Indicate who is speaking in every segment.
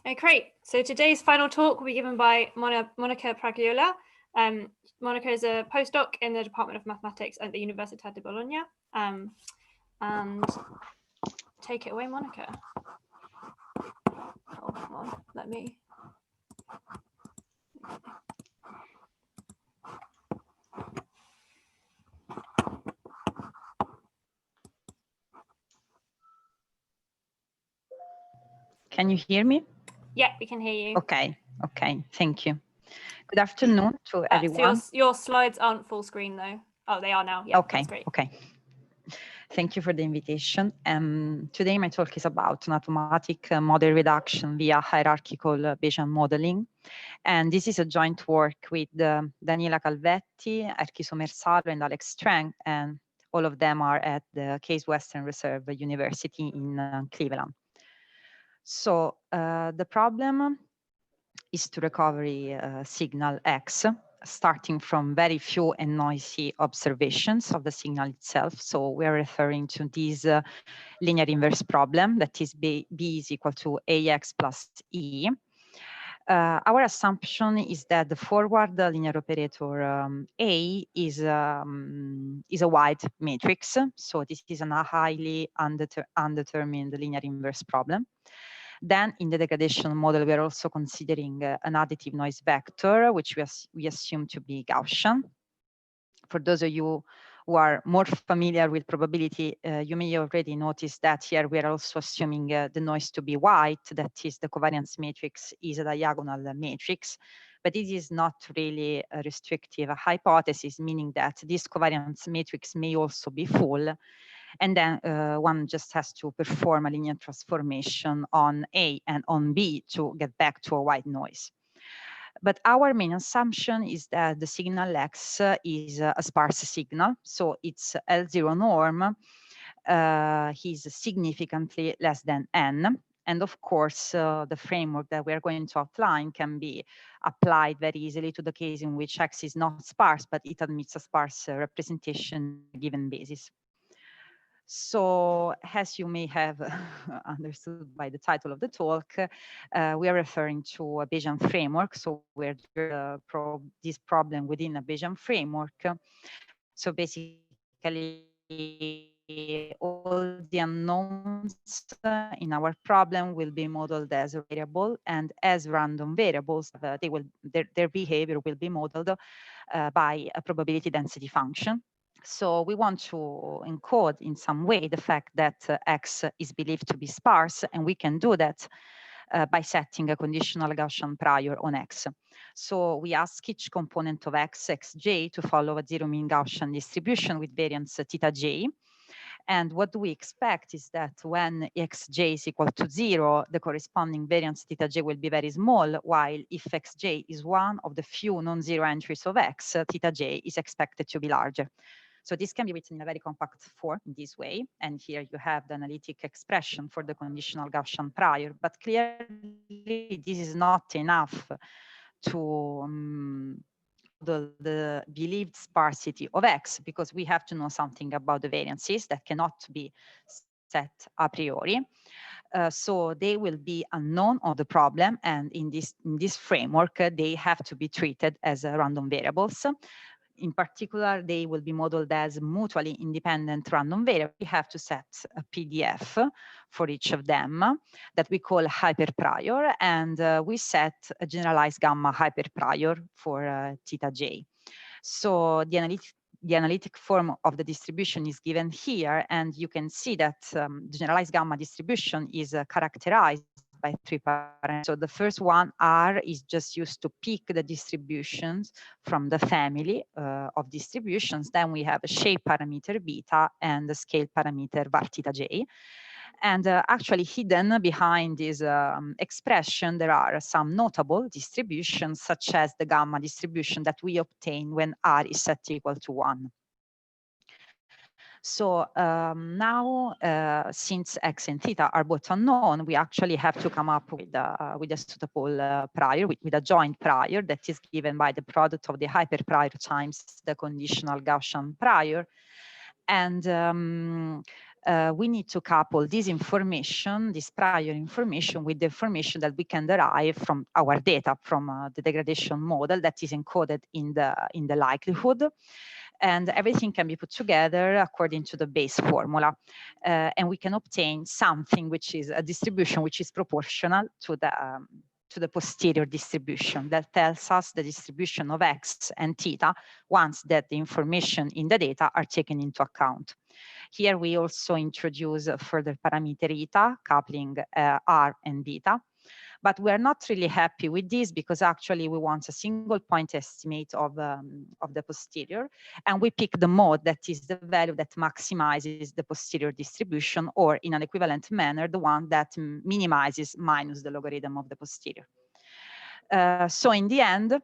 Speaker 1: Okay, great. So today's final talk will be given by Monica Pragliola. Monica is a postdoc in the Department of Mathematics at the Università di Bologna. And take it away, Monica. Oh, come on, let me.
Speaker 2: Can you hear me?
Speaker 1: Yeah, we can hear you.
Speaker 2: Okay, thank you. Good afternoon to everyone.
Speaker 1: So your slides aren't full screen though. Oh, they are now. Yeah,
Speaker 2: okay,
Speaker 1: that's great.
Speaker 2: Okay. Thank you for the invitation. Today my talk is about an automatic model reduction via hierarchical Bayesian modeling. And this is a joint work with Daniela Calvetti, Erkki Somersalo, and Alex Strang, and all of them are at the Case Western Reserve University in Cleveland. So the problem is to recover signal X, starting from very few and noisy observations of the signal itself. So we are referring to this linear inverse problem, that is B is equal to AX plus E. Our assumption is that the forward linear operator A is a wide matrix. So this is a highly undetermined linear inverse problem. Then in the degradation model, we are also considering an additive noise vector, which we assume to be Gaussian. For those of you who are more familiar with probability, you may already notice that here we are also assuming the noise to be white, that is the covariance matrix is a diagonal matrix, but it is not really a restrictive hypothesis, meaning that this covariance matrix may also be full. And then one just has to perform a linear transformation on A and on B to get back to a white noise. But our main assumption is that the signal X is a sparse signal. So its L0 norm is significantly less than N. And of course, the framework that we are going to outline can be applied very easily to the case in which X is not sparse, but it admits a sparse representation on a given basis. So as you may have understood by the title of the talk, we are referring to a Bayesian framework. So we're this problem within a Bayesian framework. So basically, all the unknowns in our problem will be modeled as a variable, and as random variables, their behavior will be modeled by a probability density function. So we want to encode in some way the fact that X is believed to be sparse, and we can do that by setting a conditional Gaussian prior on X. So we ask each component of X, Xj, to follow a zero mean Gaussian distribution with variance theta j. And what we expect is that when Xj is equal to 0, the corresponding variance theta j will be very small, while if Xj is one of the few non-zero entries of X, theta j is expected to be larger. So this can be written in a very compact form in this way. And here you have the analytic expression for the conditional Gaussian prior. But clearly, this is not enough to the believed sparsity of X, because we have to know something about the variances that cannot be set a priori. So they will be unknown of the problem. And in this framework, they have to be treated as random variables. In particular, they will be modeled as mutually independent random variables. We have to set a PDF for each of them that we call hyperprior, and we set a generalized gamma hyperprior for theta j. So the analytic form of the distribution is given here, and you can see that the generalized gamma distribution is characterized by 3 parameters. So the first one, R, is just used to pick the distributions from the family of distributions. Then we have a shape parameter beta and the scale parameter var theta j. And actually hidden behind this expression, there are some notable distributions, such as the gamma distribution that we obtain when R is set equal to 1. So now, since X and theta are both unknown, we actually have to come up with a suitable prior, with a joint prior that is given by the product of the hyperprior times the conditional Gaussian prior. And we need to couple this information, this prior information, with the information that we can derive from our data, from the degradation model that is encoded in the likelihood. And everything can be put together according to the base formula. And we can obtain something which is a distribution which is proportional to the posterior distribution that tells us the distribution of x and theta once that the information in the data are taken into account. Here we also introduce further parameter eta, coupling r and beta. But we're not really happy with this because actually we want a single point estimate of the posterior, and we pick the mode that is the value that maximizes the posterior distribution, or in an equivalent manner, the one that minimizes minus the logarithm of the posterior. So in the end,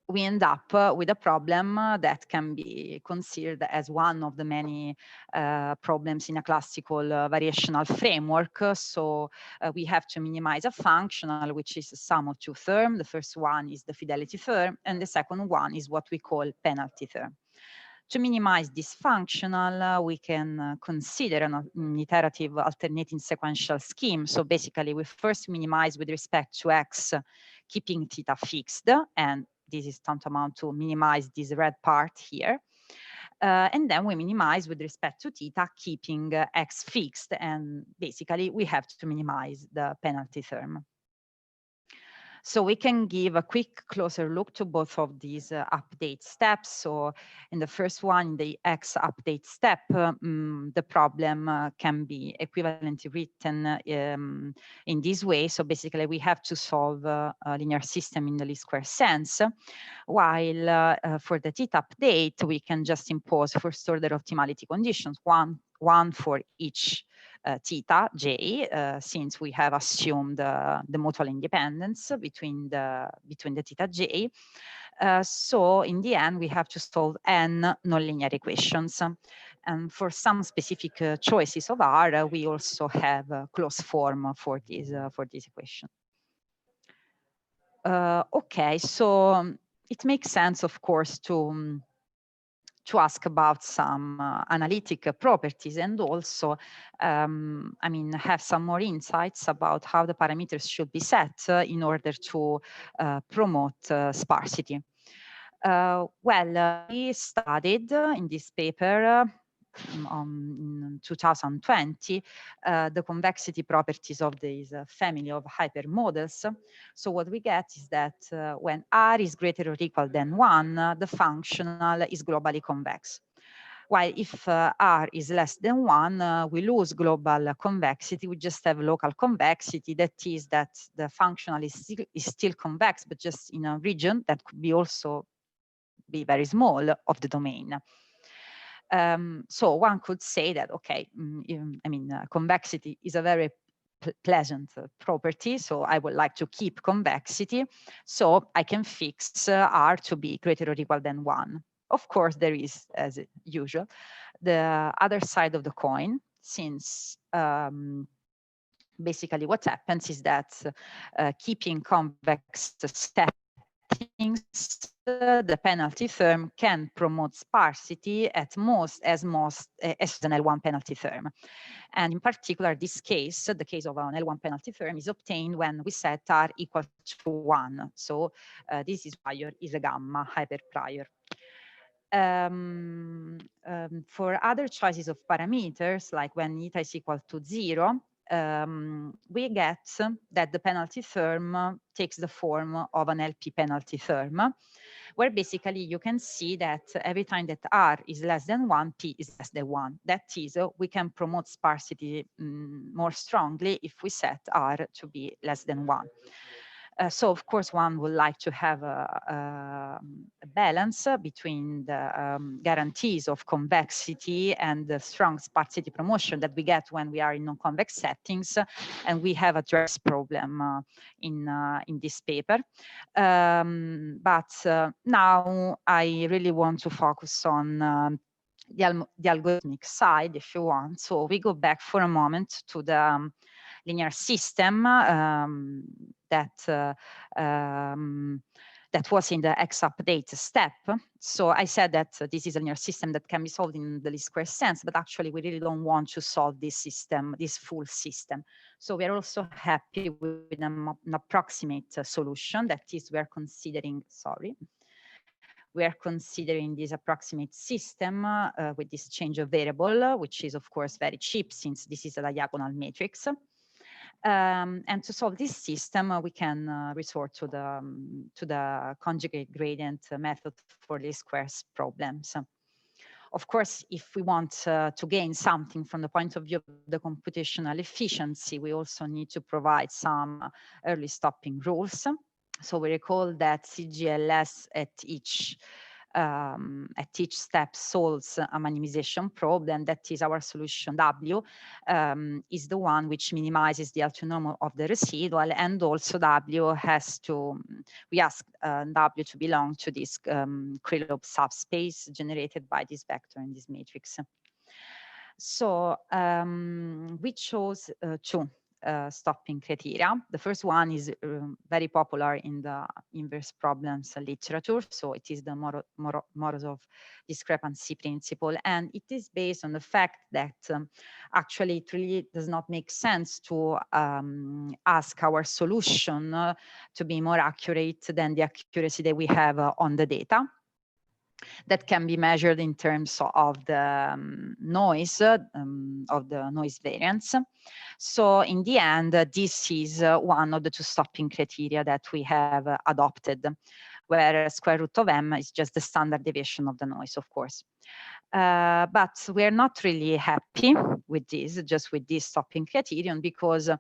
Speaker 2: we end up with a problem that can be considered as one of the many problems in a classical variational framework. So we have to minimize a functional, which is a sum of two terms. The first one is the fidelity term, and the second one is what we call penalty term. To minimize this functional, we can consider an iterative alternating sequential scheme. So basically, we first minimize with respect to x, keeping theta fixed, and this is tantamount to minimize this red part here. And then we minimize with respect to theta, keeping x fixed, and basically we have to minimize the penalty term. So we can give a quick closer look to both of these update steps. So in the first one, the X update step, the problem can be equivalently written in this way. So basically we have to solve a linear system in the least square sense, while for the theta update, we can just impose first order optimality conditions, one for each theta j, since we have assumed the mutual independence between the theta j. So in the end, we have to solve n nonlinear equations. And for some specific choices of R, we also have a closed form for this equation. Okay, so it makes sense, of course, to ask about some analytic properties, and also, I mean, have some more insights about how the parameters should be set in order to promote sparsity. Well, we studied in this paper in 2020 the convexity properties of this family of hypermodels. So what we get is that when R is greater or equal than 1, the functional is globally convex. While if R is less than 1, we lose global convexity. We just have local convexity. That is that the functional is still convex, but just in a region that could be also be very small of the domain. So one could say that, okay, I mean, convexity is a very pleasant property, so I would like to keep convexity, so I can fix R to be greater or equal than 1. Of course, there is, as usual, the other side of the coin, since basically what happens is that keeping convex settings, the penalty term can promote sparsity at most as an L1 penalty term. And in particular, this case, the case of an L1 penalty term, is obtained when we set R equal to 1. So this is prior is a gamma hyperprior. For other choices of parameters, like when eta is equal to 0, we get that the penalty term takes the form of an LP penalty term, where basically you can see that every time that R is less than 1, P is less than 1. That is, we can promote sparsity more strongly if we set R to be less than 1. So of course, one would like to have a balance between the guarantees of convexity and the strong sparsity promotion that we get when we are in non-convex settings, and we have addressed this problem in this paper. But now I really want to focus on the algorithmic side, if you want. So we go back for a moment to the linear system that that was in the X update step. So I said that this is a linear system that can be solved in the least square sense, but actually we really don't want to solve this system, this full system. So we are also happy with an approximate solution. That is, we are considering, we are considering this approximate system with this change of variable, which is of course very cheap since this is a diagonal matrix. And to solve this system, we can resort to the conjugate gradient method for least squares problems. Of course, if we want to gain something from the point of view of the computational efficiency, we also need to provide some early stopping rules. So we recall that CGLS at each step solves a minimization problem. That is, our solution W is the one which minimizes the autonomous of the residual, and also W has to, we ask W to belong to this Krylov subspace generated by this vector in this matrix. So we chose two stopping criteria. The first one is very popular in the inverse problems literature. So it is the Morozov discrepancy principle. And it is based on the fact that actually it really does not make sense to ask our solution to be more accurate than the accuracy that we have on the data. That can be measured in terms of the noise variance. So in the end, this is one of the two stopping criteria that we have adopted, where square root of m is just the standard deviation of the noise, of course. But we're not really happy with this, just with this stopping criterion, because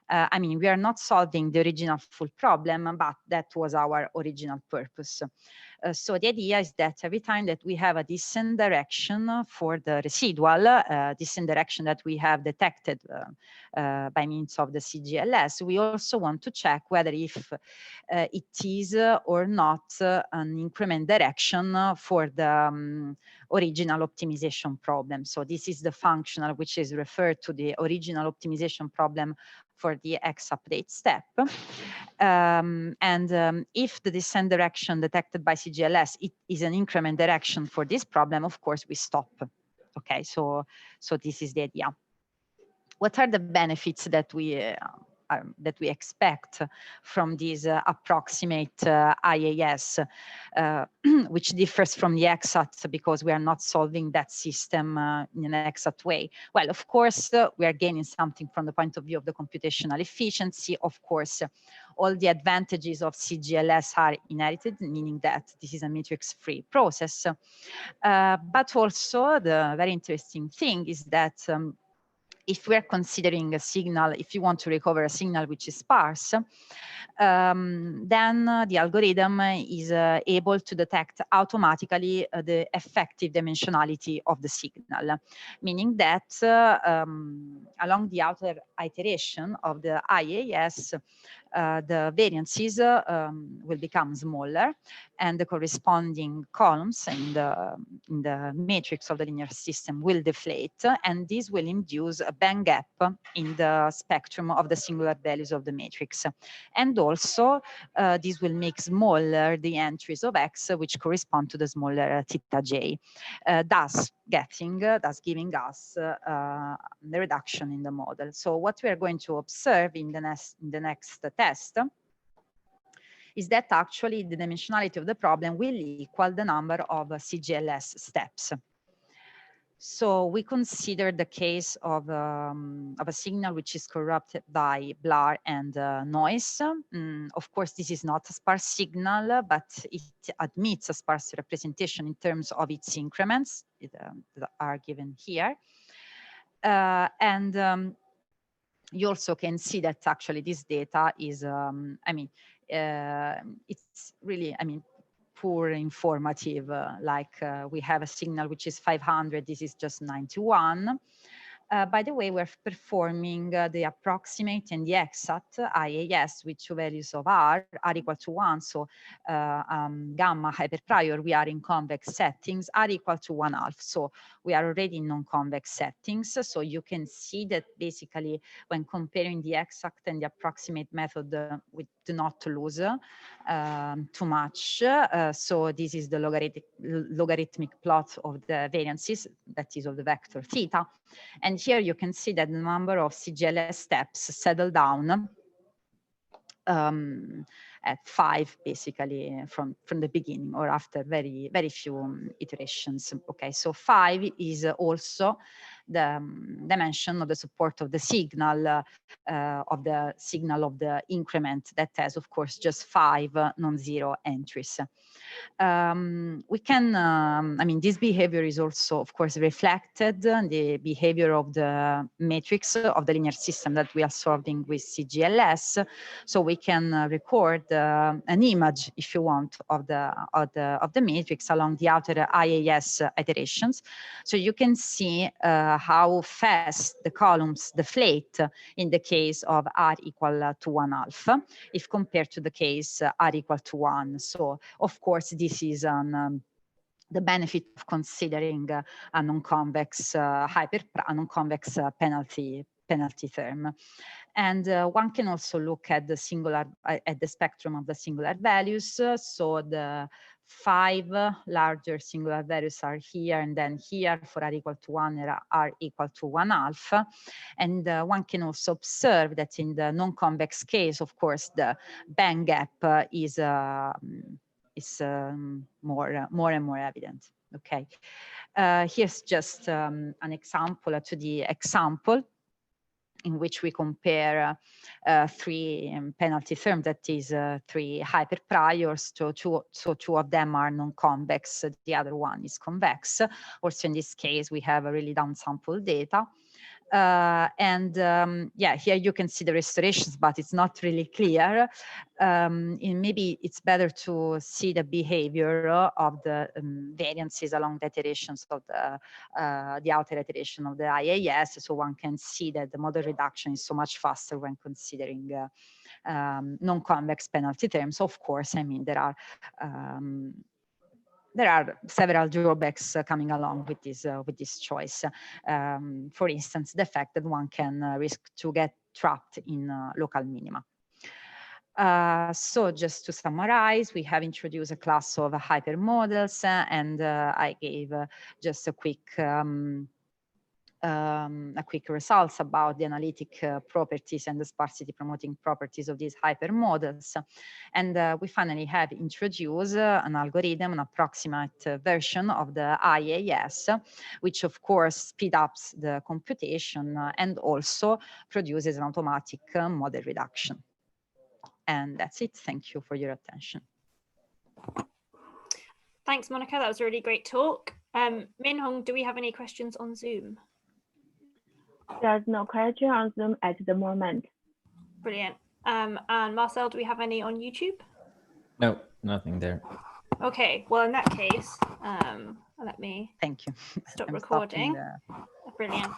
Speaker 2: I mean, we are not solving the original full problem, but that was our original purpose. So the idea is that every time that we have a descent direction for the residual, descent direction that we have detected by means of the CGLS, we also want to check whether if it is or not an increment direction for the original optimization problem. So this is the functional which is referred to the original optimization problem for the X update step. If the descent direction detected by CGLS is an increment direction for this problem, of course we stop. Okay, so this is the idea. What are the benefits that we expect from this approximate IAS, which differs from the exact because we are not solving that system in an exact way? Well, of course, we are gaining something from the point of view of the computational efficiency. Of course, all the advantages of CGLS are inherited, meaning that this is a matrix-free process. But also, the very interesting thing is that if we're considering a signal, if you want to recover a signal which is sparse, then the algorithm is able to detect automatically the effective dimensionality of the signal, meaning that along the outer iteration of the IAS, the variances will become smaller, and the corresponding columns in the matrix of the linear system will deflate, and this will induce a band gap in the spectrum of the singular values of the matrix. And also, this will make smaller the entries of X, which correspond to the smaller theta j, thus giving us the reduction in the model. So what we are going to observe in the next test is that actually the dimensionality of the problem will equal the number of CGLS steps. So we consider the case of a signal which is corrupted by blur and noise. Of course, this is not a sparse signal, but it admits a sparse representation in terms of its increments that are given here. You also can see that actually this data is, it's really, poor informative, we have a signal which is 500, this is just 91. By the way, we're performing the approximate and the exact IAS with two values of R are equal to 1. So gamma hyperprior, we are in convex settings, are equal to 1/2. So we are already in non-convex settings. So you can see that basically when comparing the exact and the approximate method, we do not lose too much. So this is the logarithmic plot of the variances, that is of the vector theta. And here you can see that the number of CGLS steps settle down at 5, basically from the beginning, or after very few iterations. Okay, so 5 is also the dimension of the support of the signal of the increment that has, of course, just 5 non-zero entries. We can, I mean, this behavior is also, of course, reflected in the behavior of the matrix of the linear system that we are solving with CGLS. So we can record an image, if you want, of the matrix along the outer IAS iterations. So you can see how fast the columns deflate in the case of R equal to 1/2, if compared to the case R equal to 1. So of course, this is the benefit of considering a non-convex non-convex penalty term. And one can also look at the spectrum of the singular values. So the 5 larger singular values are here, and then here for R equal to 1 R equal to 1/2. And one can also observe that in the non-convex case, of course, the band gap is more and more evident. Okay, here's just an example to the example in which we compare 3 penalty terms, that is 3 hyperpriors. So two of them are non-convex, the other one is convex. Also in this case, we have a really downsample data. Yeah, here you can see the restorations, but it's not really clear. Maybe it's better to see the behavior of the variances along the iterations of the outer iteration of the IAS, so one can see that the model reduction is so much faster when considering non-convex penalty terms. Of course, I mean, there are several drawbacks coming along with this choice. For instance, the fact that one can risk to get trapped in local minima. So just to summarize, we have introduced a class of hypermodels, and I gave just a quick results about the analytic properties and the sparsity promoting properties of these hypermodels. And we finally have introduced an algorithm, an approximate version of the IAS, which of course speeds up the computation and also produces an automatic model reduction. And that's it. Thank you for your attention.
Speaker 1: Thanks, Monica. That was a really great talk. Minhong, do we have any questions on Zoom?
Speaker 3: There's no question on Zoom at the moment.
Speaker 1: Brilliant. And Marcel, do we have any on YouTube?
Speaker 4: No, nothing there.
Speaker 1: Okay, well, in that case, let me
Speaker 2: Thank you.
Speaker 1: stop recording. Brilliant.